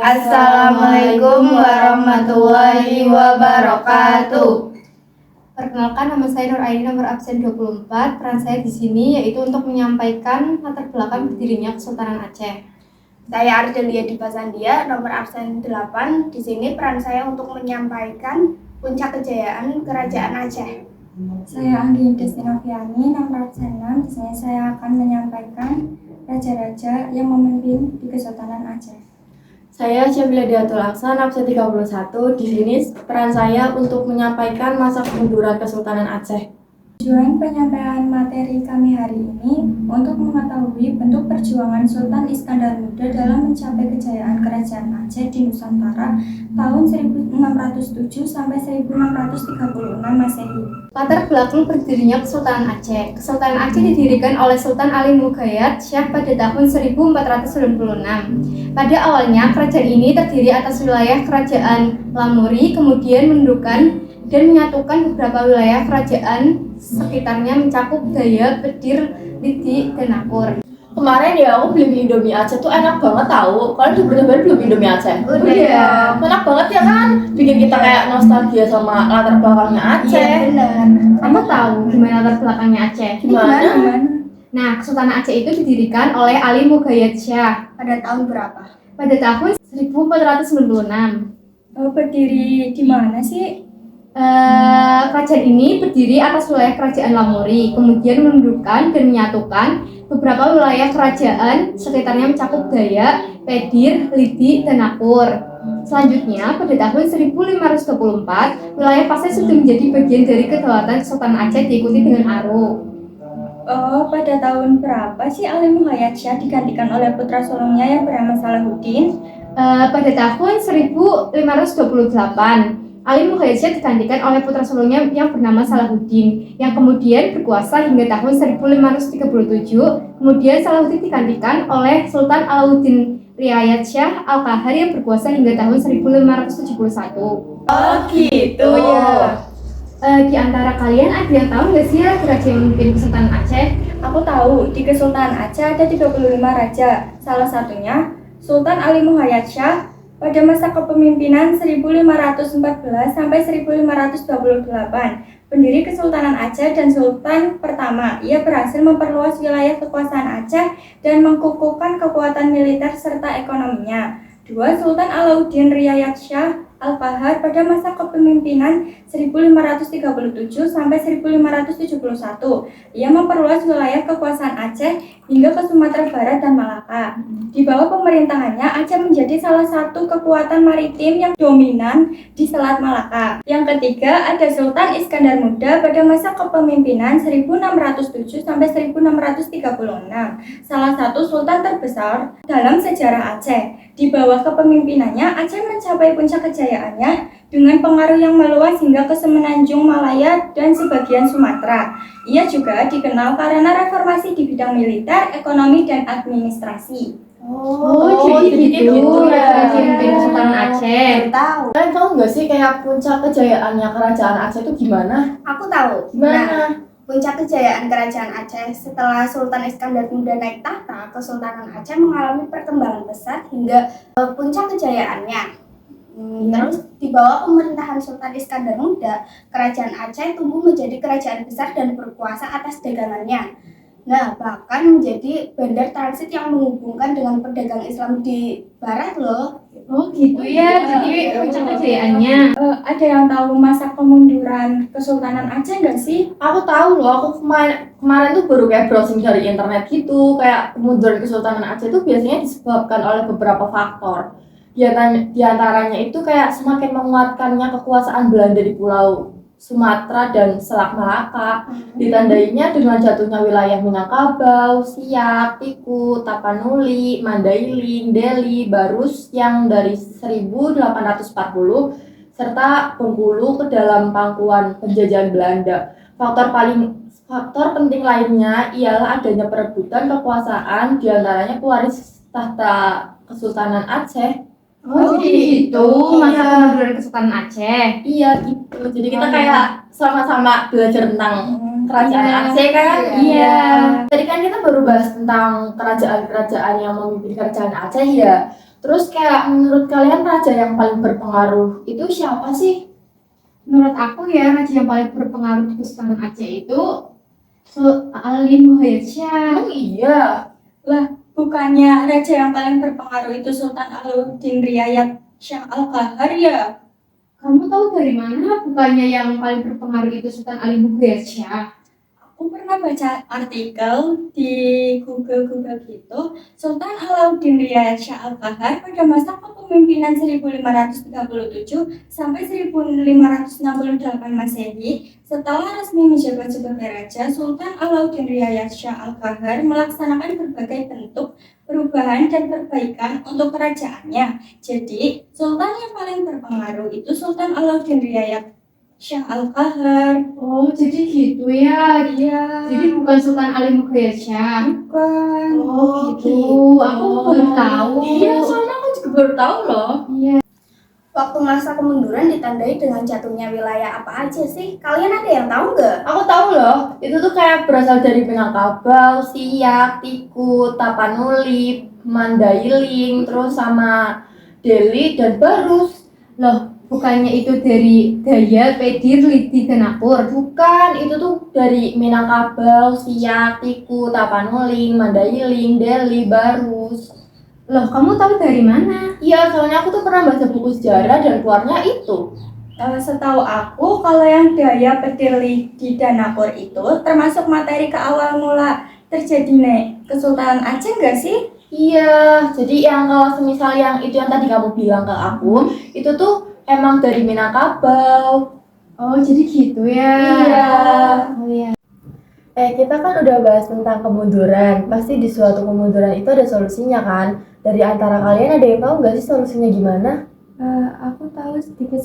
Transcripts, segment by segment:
Assalamualaikum warahmatullahi wabarakatuh. Perkenalkan, nama saya Nur Aini, nomor absen 24. Peran saya di sini yaitu untuk menyampaikan latar belakang berdirinya Kesultanan Aceh. Saya Ardelia Dipa Sandia, nomor absen 8. Di sini peran saya untuk menyampaikan puncak kejayaan Kerajaan Aceh. Saya Anggi Destinoviani, nomor absen 6. Di sini saya akan menyampaikan raja-raja yang memimpin di Kesultanan Aceh. Saya Syabila Diatul Aksan, absen 31. Di sini peran saya untuk menyampaikan masa kemunduran Kesultanan Aceh. Tujuan penyampaian materi kami hari ini untuk mengetahui bentuk perjuangan Sultan Iskandar Muda dalam mencapai kejayaan Kerajaan Aceh di Nusantara tahun 1607 sampai 1636 Masehi. Latar belakang berdirinya Kesultanan Aceh. Kesultanan Aceh didirikan oleh Sultan Ali Mughayat Shah pada tahun 1496. Pada awalnya, kerajaan ini terdiri atas wilayah Kerajaan Lamuri, kemudian mendudukan dan menyatukan beberapa wilayah kerajaan sekitarnya mencakup Daya, Pedir, Lidi, dan Nakur. Kemarin ya aku beli Indomie Aceh tuh enak banget tahu. Kalian udah bener-bener belum Indomie Aceh? Udah ya. Enak banget ya kan? Bikin kita kayak nostalgia sama latar belakangnya Aceh. Iya benar. Kamu tahu gimana latar belakangnya Aceh? Gimana? Nah, Kesultanan Aceh itu didirikan oleh Ali Mughayat Shah Pada tahun berapa? pada tahun 1496. Berdiri di mana sih? Kerajaan ini berdiri atas wilayah Kerajaan Lamuri, kemudian mendudukan dan menyatukan beberapa wilayah kerajaan sekitarnya mencakup Daya, Pedir, Lidi, dan Nakur. Selanjutnya, pada tahun 1524, wilayah Pasai sudah menjadi bagian dari kedaulatan Kesultanan Aceh diikuti dengan Aro. Pada tahun berapa sih Ali Mughayat Shah digantikan oleh putra sulungnya yang bernama Salahuddin? Pada tahun 1528, Ali Mughayat Shah digantikan oleh putra sulungnya yang bernama Salahuddin, yang kemudian berkuasa hingga tahun 1537. Kemudian Salahuddin digantikan oleh Sultan Alauddin Riayat Shah Al-Qahar yang berkuasa hingga tahun 1571. Oh gitu ya. Di antara kalian ada yang tahu nggak sih raja yang memimpin Kesultanan Aceh? Aku tahu, di Kesultanan Aceh ada 35 raja. Salah satunya Sultan Ali Mughayat Shah pada masa kepemimpinan 1514 sampai 1528. Pendiri Kesultanan Aceh dan Sultan pertama, ia berhasil memperluas wilayah kekuasaan Aceh dan mengukuhkan kekuatan militer serta ekonominya. Dua, Sultan Alauddin Riayat Shah Al-Qahar pada masa kepemimpinan 1537 sampai 1571. Ia memperluas wilayah kekuasaan Aceh hingga ke Sumatera Barat dan Malaka. Di bawah pemerintahannya, Aceh menjadi salah satu kekuatan maritim yang dominan di Selat Malaka. Yang ketiga, ada Sultan Iskandar Muda pada masa kepemimpinan 1607 sampai 1636. Salah satu sultan terbesar dalam sejarah Aceh. Di bawah kepemimpinannya, Aceh mencapai puncak kejayaannya dengan pengaruh yang meluas hingga ke Semenanjung Malaya dan sebagian Sumatera. Ia juga dikenal karena reformasi di bidang militer, ekonomi, dan administrasi. Jadi gitu raja yang memimpin Kesultanan Aceh. Tahu. Kalian tahu nggak sih kayak puncak kejayaannya Kerajaan Aceh itu gimana? Aku tahu. Gimana? Puncak kejayaan Kerajaan Aceh setelah Sultan Iskandar Muda naik tahta, Kesultanan Aceh mengalami perkembangan pesat hingga puncak kejayaannya. Terus di bawah pemerintahan Sultan Iskandar Muda, Kerajaan Aceh tumbuh menjadi kerajaan besar dan berkuasa atas dagangannya. Nah, bahkan menjadi bandar transit yang menghubungkan dengan pedagang Islam di barat loh. Oh gitu ya, jadi puncak kejayaannya. Ada yang tahu masa kemunduran Kesultanan Aceh nggak sih? Aku tahu loh, aku kemarin tuh baru kayak browsing dari internet gitu. Kayak kemunduran Kesultanan Aceh itu biasanya disebabkan oleh beberapa faktor. Di antaranya itu kayak semakin menguatkannya kekuasaan Belanda di Pulau Sumatera dan Selat Malaka. Ditandainya dengan jatuhnya wilayah Minangkabau, Siak, Tiku, Tapanuli, Mandailing, Deli, Barus yang dari 1840 serta Bengkulu ke dalam pangkuan penjajahan Belanda. Faktor penting lainnya ialah adanya perebutan kekuasaan diantaranya pewaris tahta Kesultanan Aceh. Jadi itu masa kemunduran Kesultanan Aceh. Iya gitu. Jadi kita kayak sama-sama belajar tentang Kerajaan Iya. Aceh kan? Iya. Tadi kan kita baru bahas tentang kerajaan-kerajaan yang memimpin Kerajaan Aceh ya. Terus kayak menurut kalian raja yang paling berpengaruh itu siapa sih? Menurut aku ya, raja yang paling berpengaruh di Kesultanan Aceh itu Ali Muhayyad Syah. Oh iya. Bukannya raja yang paling berpengaruh itu Sultan Alauddin Riayat Shah Al-Qahar ya? Kamu tahu dari mana? Bukannya yang paling berpengaruh itu Sultan Ali Muhayyad Syah? Aku pernah baca artikel di Google gitu, Sultan Alauddin Riayat Shah Al-Qahar pada masa kepemimpinan 1537 sampai 1568 Masehi, setelah resmi menjabat sebagai raja, Sultan Alauddin Riayat Shah Al-Qahar melaksanakan berbagai bentuk perubahan dan perbaikan untuk kerajaannya. Jadi, sultan yang paling berpengaruh itu Sultan Alauddin Riayat Shah Al-Qahar. Oh, jadi gitu ya. Iya. Jadi bukan Sultan Ali Muhayyad Syah. Bukan. Oh, gitu. Aku baru tahu. Iya, soalnya aku juga baru tahu loh. Iya. Waktu masa kemunduran ditandai dengan jatuhnya wilayah apa aja sih? Kalian ada yang tahu nggak? Aku tahu loh, itu tuh kayak berasal dari Minangkabau, Siak, Tiku, Tapanuli, Mandailing, terus sama Deli dan Barus. Loh, bukannya itu dari Dayak, Pedir, Lidi, dan Napur? Bukan, itu tuh dari Minangkabau, Siak, Tiku, Tapanuli, Mandailing, Deli, Barus. Loh, kamu tahu dari mana? Iya, soalnya aku tuh pernah baca buku sejarah dan keluarnya itu. Setahu aku, kalau yang Dayak, Petir, Lidi, dan Napur itu termasuk materi ke awal mula terjadinya Kesultanan Aceh nggak sih? Iya, jadi yang kalau semisal yang itu yang tadi kamu bilang ke aku, itu tuh emang dari Minangkabau. Oh, jadi gitu ya. Iya. Oh iya. Kita kan udah bahas tentang kemunduran. Pasti di suatu kemunduran itu ada solusinya kan? Dari antara kalian ada yang tahu nggak sih solusinya gimana? Aku tahu sedikit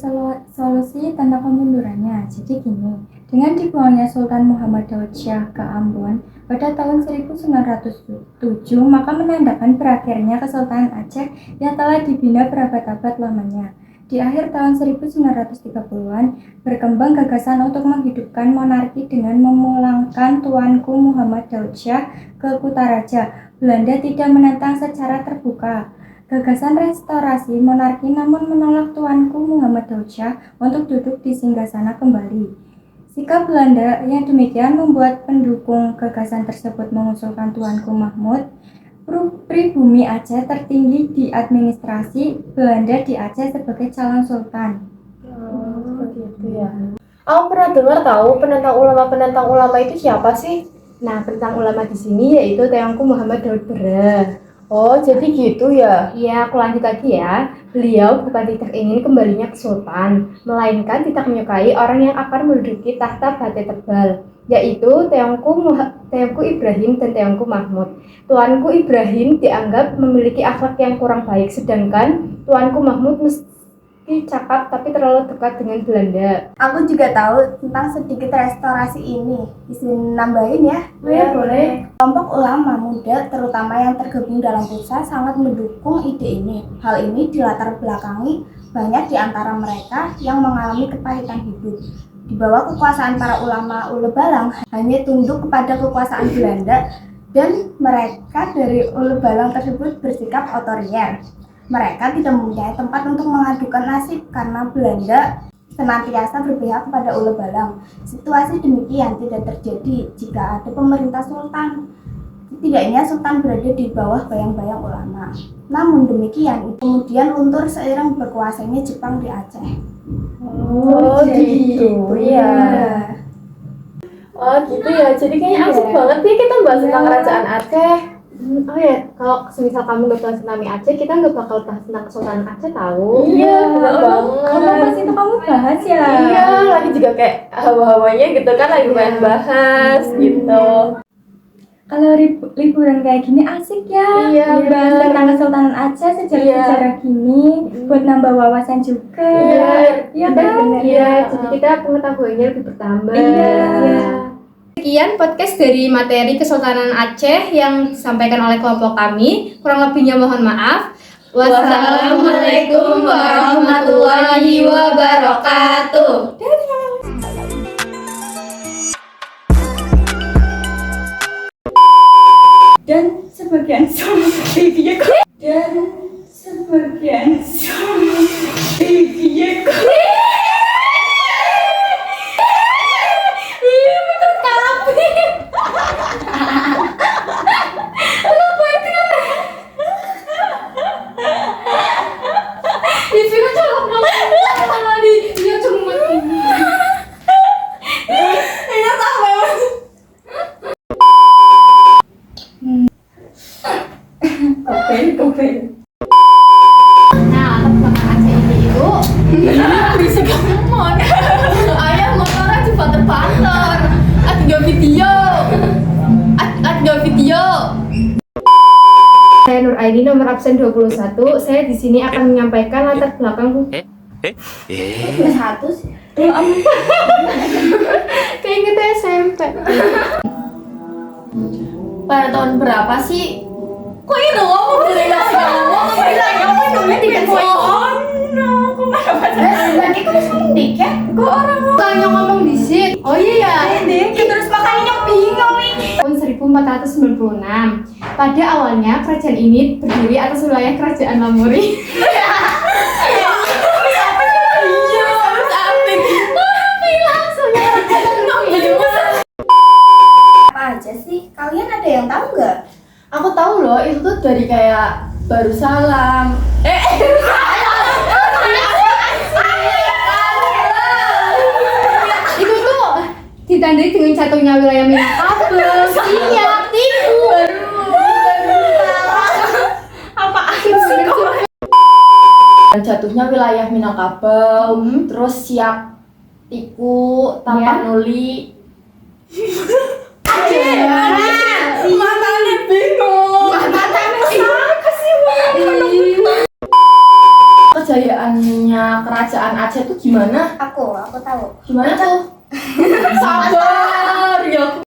solusi tentang kemundurannya. Jadi gini, dengan dibawanya Sultan Muhammad Daud Syah ke Ambon pada tahun 1907, maka menandakan berakhirnya Kesultanan Aceh yang telah dibina berabad-abad lamanya. Di akhir tahun 1930-an, berkembang gagasan untuk menghidupkan monarki dengan memulangkan Tuanku Muhammad Daud Syah ke Kutaraja. Belanda tidak menentang secara terbuka gagasan restorasi monarki, namun menolak Tuanku Muhammad Daud Syah untuk duduk di singgasana kembali. Sikap Belanda yang demikian membuat pendukung gagasan tersebut mengusulkan Tuanku Mahmud, pribumi Aceh tertinggi di administrasi Belanda di Aceh, sebagai calon sultan. Seperti itu ya. Aku pernah dengar tahu penentang ulama itu siapa sih? Nah, penentang ulama di sini yaitu Teongku Muhammad Daud Bera. Oh, jadi gitu ya. Iya, aku lanjut lagi ya. Beliau bukan tidak ingin kembalinya ke sultan, melainkan tidak menyukai orang yang akan menduduki tahta bate tebal, yaitu Teongku Ibrahim dan Teongku Mahmud. Tuanku Ibrahim dianggap memiliki akhlak yang kurang baik, sedangkan Tuanku Mahmud mesti cakap tapi terlalu dekat dengan Belanda. Aku juga tahu tentang sedikit restorasi ini. Izin nambahin ya? Ya, boleh. Kelompok ulama muda, terutama yang tergabung dalam pusat, sangat mendukung ide ini. Hal ini dilatar belakangi banyak di antara mereka yang mengalami kepahitan hidup. Di bawah kekuasaan para ulama Ule Balang hanya tunduk kepada kekuasaan Belanda, dan mereka dari Ule Balang tersebut bersikap otoriter. Mereka tidak mempunyai tempat untuk mengadukan nasib karena Belanda senantiasa berpihak kepada Ule Balang. Situasi demikian tidak terjadi jika ada pemerintah sultan. Setidaknya sultan berada di bawah bayang-bayang ulama. Namun demikian, kemudian luntur seiring berkuasanya Jepang di Aceh. Oh, gitu ya. Oh, gitu ya. Jadi kayaknya asik banget nih kita bahas tentang kerajaan Aceh. Oh ya, kalau semisal kamu nggak bahas tentang Aceh, kita nggak bakal bahas tentang Kesultanan Aceh tahu. Iya, bener banget. Kenapa pas itu kamu bahas ya? Iya, lagi juga kayak hawa-hawanya gitu kan, lagi pengen bahas gitu. Kalau liburan kayak gini asik ya. Iya, Bahas bener. tentang Kesultanan Aceh, sejarah-sejarah gini, buat nambah wawasan juga. Iya, Iya kan? Iya, jadi kita pengetahuannya lebih bertambah. Iya. Sekian podcast dari materi Kesultanan Aceh yang disampaikan oleh kelompok kami. Kurang lebihnya mohon maaf. Wassalamualaikum warahmatullahi wabarakatuh. Dan sebagian ini nomor absen 21. Saya di sini akan menyampaikan latar belakang Satu sih. keingetan SMP. Pada tahun berapa sih? Kok ini udah ngomong dari nasi ngomong? Apa namanya tidak ngomong? Berarti kamu ngomong dikit. Kok orang Tanya ngomong di sit. Oh iya ya. dikit terus makanya bingung ini. Tahun 1496. Pada awalnya kerajaan ini berdiri atas wilayah kerajaan Lamuri. Apa aja sih? Kalian ada yang tahu nggak? Aku tahu loh, itu tuh dari kayak baru salam. Itu tuh ditandai dengan jatuhnya wilayah Minangkabau, Siak, Tiku. Dan jatuhnya wilayah Minangkabau, terus Siak, Tiku, Tapanuli. Matanya bingung. Kejayaannya kerajaan Aceh tuh gimana? Aku tahu. Gimana tuh? Sabar, ya aku